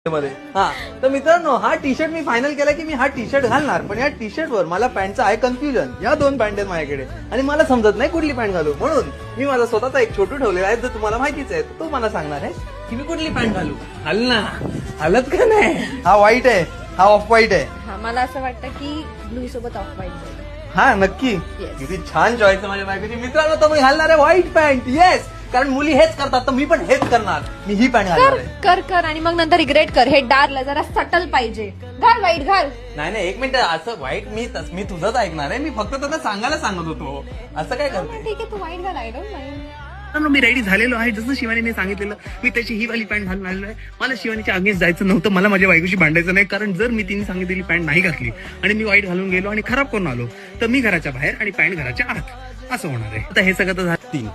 मध्ये. हा तर मित्रांनो, हा टी शर्ट मी फायनल केला की मी हा टी शर्ट घालणार, पण या टी शर्ट वर मला पॅन्टचं आहे कन्फ्युजन. या दोन पॅन्ट आहेत माझ्याकडे आणि मला समजत नाही कुठली पॅन्ट घालू. म्हणून मी माझा स्वतःचा एक छोटू ठेवलेला आहे, जर तुम्हाला माहितीच आहे तो मला सांगणार आहे की मी कुठली पॅन्ट घालू. हल ना, हलत का नाही. हा व्हाईट आहे, हा ऑफ व्हाईट आहे. हा, मला असं वाटतं की ब्लू सोबत ऑफ व्हाईट. हा नक्की, Yes. किती छान चॉईस आहे माझ्या बायकोची. मित्रांनो, तो मी घालणार आहे व्हाईट पॅन्ट. येस, कारण मुली हेच करतात तर मी पण हेच करणार. मी ही पॅन्ट घालणार कर आहे. कर कर आणि मग नंतर रिग्रेट कर. हे डार्कला जरा सटल पाहिजे. घाल व्हाईट घाल. नाही एक मिनिट, असं व्हाईट मी तुझंच ऐकणार आहे. मी फक्त त्यांना सांगायला सांगत होतो. असं काय करते. ठीक आहे, तू व्हाईट घाल. I don't mind. Me ready झालेलो आहे. जसं शिवानीने सांगितलेलं मी त्याची ही वाली पॅन्ट घालून आलेलो आहे. मला शिवानीच्या अगेन्स्ट जायचं नव्हतं. मला माझ्या बायकोशी भांडायचं नाही, कारण जर मी तिने सांगितलेली पॅन्ट नाही घातली आणि मी व्हाईट घालून गेलो आणि खराब करून आलो तर मी घराच्या बाहेर आणि पॅन्ट घराच्या आत असं होणार आहे. आता हे सगळं तर झालं 3